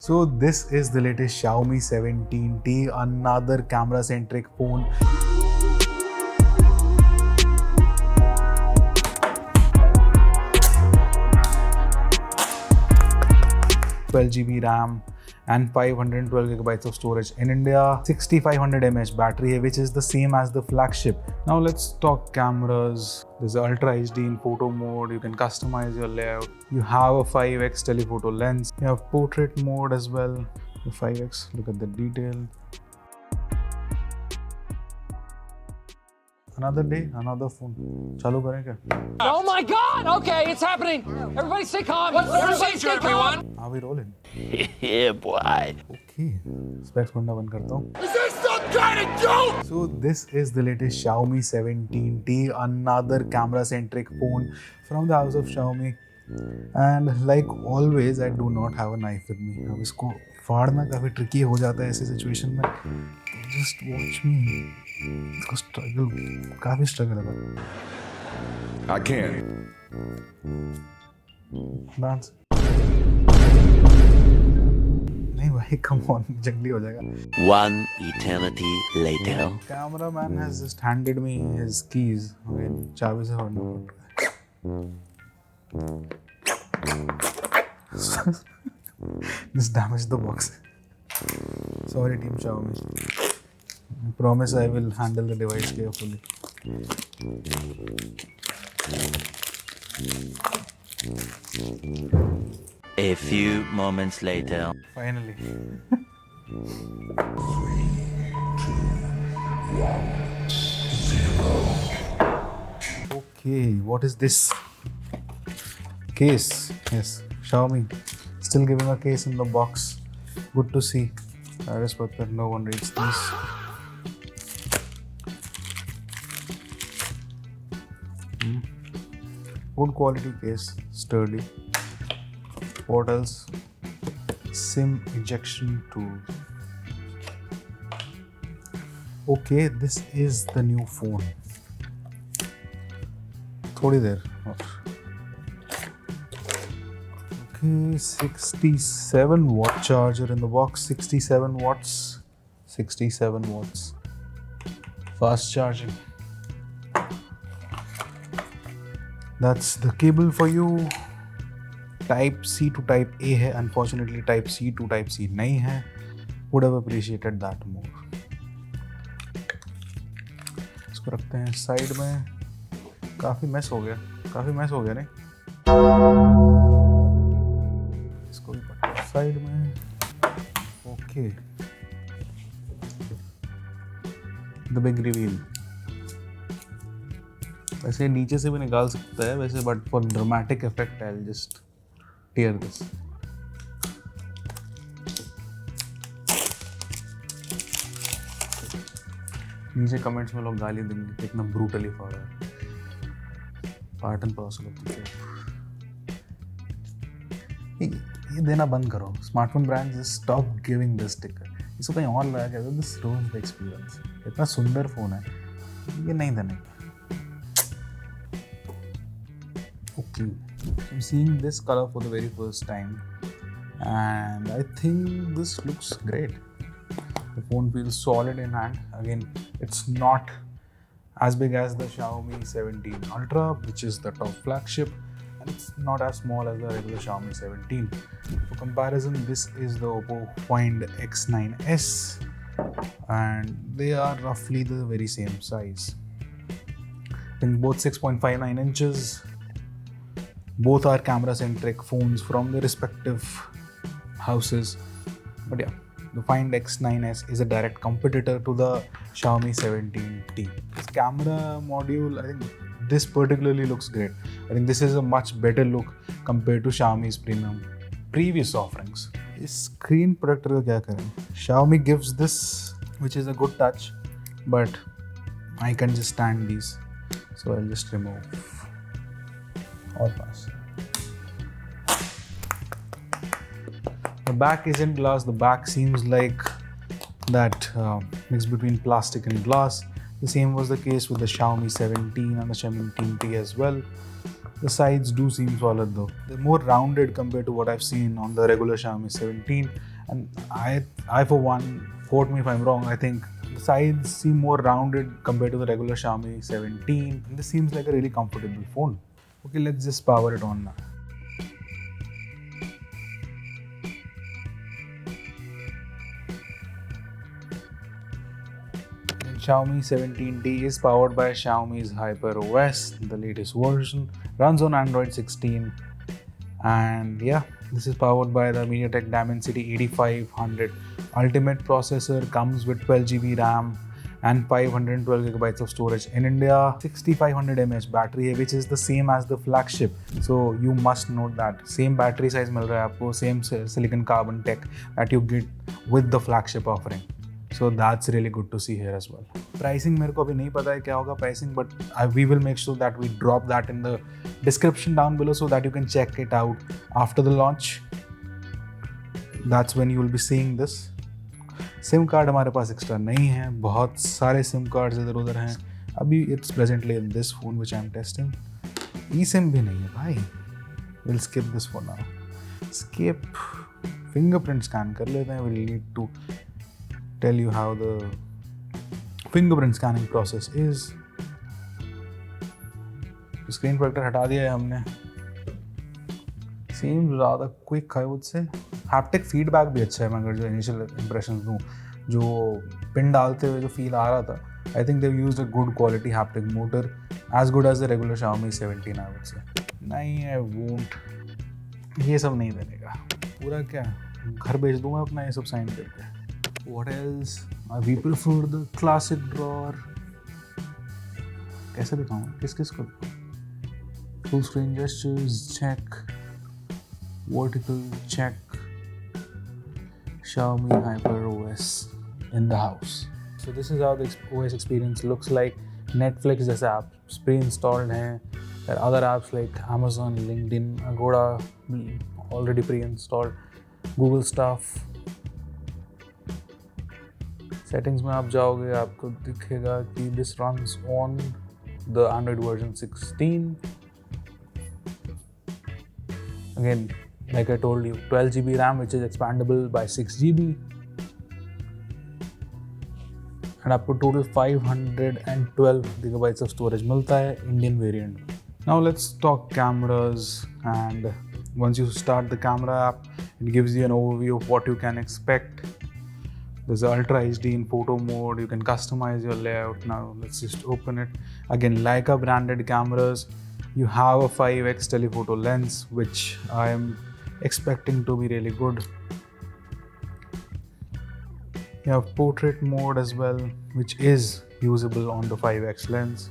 So this is the latest Xiaomi 17T, another camera-centric phone. GB RAM and 512 gigabytes of storage. In India, 6500 mAh battery, which is the same as the flagship. Now let's talk cameras. There's Ultra HD in photo mode. You can customize your layout. You have a 5x telephoto lens. You have portrait mode as well. The 5x, look at the detail. Another day, another phone. Chalu kare kya? Oh my God! Okay, it's happening. Everybody stay calm. What's the procedure, everyone? Are we rolling? Yeah, boy. Okay. Specs banda band karta hu. Is this some kind of joke? So this is the latest Xiaomi 17T, another camera-centric phone from the house of Xiaomi. And like always, I do not have a knife with me. अब इसको फाड़ना काफी tricky हो जाता है ऐसी situation में. Just watch me. इसको काफी struggle है. I can't. Dance. नहीं भाई, come on, जंगली हो जाएगा. One eternity later. Cameraman has just handed me his keys. Okay, चाबी से फाड़ना पड़ रहा है. This damaged the box. Sorry, Team Xiaomi. I promise I will handle the device carefully. A few moments later. Finally. Okay, what is this? Case. Yes, Xiaomi. Still giving a case in the box. Good to see. I respect that no one reads this. Good quality case, sturdy. What else? SIM ejection tool. Okay, this is the new phone. थोड़ी देर. Okay, 67 watt charger in the box. 67 watts. 67 watts. Fast charging. That's the cable for you. Type C to Type A है. Unfortunately, Type C to Type C नहीं है. Would have appreciated that more. इसको रखते हैं side में. काफी mess हो गया. नहीं? इसको भी पकड़ो साइड में. ओके. The big reveal. वैसे नीचे से भी निकाल सकता है वैसे, but for dramatic effect I'll just tear this. नीचे कमेंट्स में लोग गाली देंगे कितना ब्रूटली फाड़ा है. Part and parcel of the ये देना बंद करो. Smartphone brands just stop giving this sticker. इसको कहीं और लगा के दिस रूइंस द एक्सपीरियंस. इतना सुंदर फोन है, ये नहीं देने का. Okay, I'm seeing this color for the very first time and I think this looks great. The phone feels solid in hand. Again, it's not as big as the Xiaomi 17 Ultra, which is the top flagship, and it's not as small as the regular Xiaomi 17. For comparison, this is the Oppo Find X9s and they are roughly the very same size. In both 6.59 inches. Both are camera-centric phones from their respective houses. But yeah, the Find X9s is a direct competitor to the Xiaomi 17T. This camera module, I think this particularly looks great. I think this is a much better look compared to Xiaomi's previous offerings. इस screen protector का क्या करें? Xiaomi gives this, which is a good touch, but I can just stand these, so I'll just remove. Or pass. The back isn't glass. The back seems like that mix between plastic and glass. The same was the case with the Xiaomi 17 and the 17T as well. The sides do seem solid though. They're more rounded compared to what I've seen on the regular Xiaomi 17, And I for one, quote me if I'm wrong, I think the sides seem more rounded compared to the regular Xiaomi 17. And this seems like a really comfortable phone. Okay, let's just power it on now. Xiaomi 17T is powered by Xiaomi's Hyper OS, the latest version, runs on Android 16, and yeah, this is powered by the MediaTek Dimensity 8500 Ultimate processor, comes with 12GB RAM and 512GB of storage. In India, 6500 mAh battery, which is the same as the flagship. So you must note that same battery size मिल रहा है आपको, same silicon carbon tech that you get with the flagship offering. So that's really good to see here as well. Pricing मेरे को अभी नहीं पता है क्या होगा pricing, but we will make sure that we drop that in the description down below so that you can check it out after the launch. That's when you will be seeing this. SIM card हमारे पास extra नहीं है, बहुत सारे SIM cards इधर उधर हैं. अभी it's presently in this phone which I'm testing. eSIM भी नहीं है भाई. We'll skip this for now. Skip. Fingerprint scan कर लेते हैं. We'll need to tell you how the fingerprint scanning process is. Screen protector हटा दिया है हमने. Seems ज़्यादा quick I would say. Haptic feedback भी अच्छा है, मैं अगर जो initial impressions दूँ, जो पिन डालते हुए जो फील आ रहा था, I think they've used a good quality haptic motor, as good as the regular Xiaomi 17 I would say. नहीं, I won't. ये सब नहीं देने का. पूरा क्या घर भेज दूँगा अपना ये सब साइन करके. What else? We prefer the classic drawer. कैसे दिखाऊँ? किस को? Full screen gestures, check. Vertical, check. Xiaomi Hyper OS in the house. So this is how the OS experience looks like. Netflix जैसे apps pre-installed हैं. There are other apps like Amazon, LinkedIn, Agoda already pre-installed. Google stuff. Settings में आप जाओगे, आपको दिखेगा कि this runs on the Android version 16. Again, like I told you, 12GB RAM which is expandable by 6GB. And आपको total 512GB of storage मिलता है Indian variant. Now let's talk cameras, and once you start the camera app, it gives you an overview of what you can expect. There's Ultra HD in photo mode. You can customize your layout. Now let's just open it. Again, Leica branded cameras. You have a 5x telephoto lens, which I am expecting to be really good. You have portrait mode as well, which is usable on the 5x lens.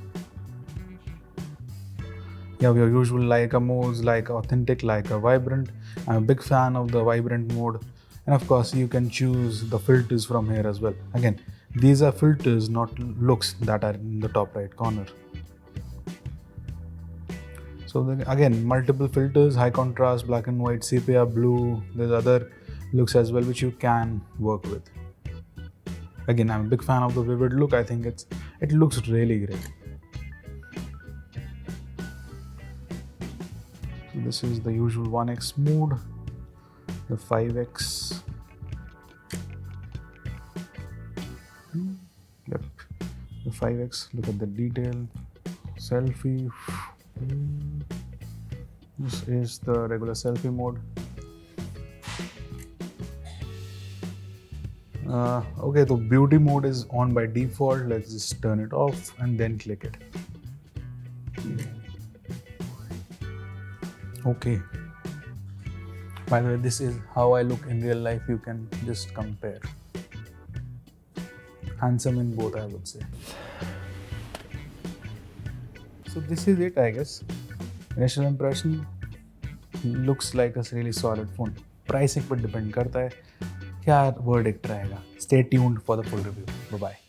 You have your usual Leica modes, Leica Authentic, Leica Vibrant. I'm a big fan of the Vibrant mode. And of course, you can choose the filters from here as well. Again, these are filters, not looks, that are in the top right corner. So again, multiple filters, high contrast, black and white, sepia, blue. There's other looks as well which you can work with. Again, I'm a big fan of the vivid look. I think it looks really great. So this is the usual 1x mode. The 5x. Yep. The 5x. Look at the detail. Selfie. This is the regular selfie mode. Okay, so beauty mode is on by default. Let's just turn it off and then click it. Okay. By the way, this is how I look in real life. You can just compare. Handsome in both, I would say. So this is it, I guess. Initial impression, looks like a really solid phone. Pricing पर depend करता है. क्या verdict रहेगा? Stay tuned for the full review. Bye bye.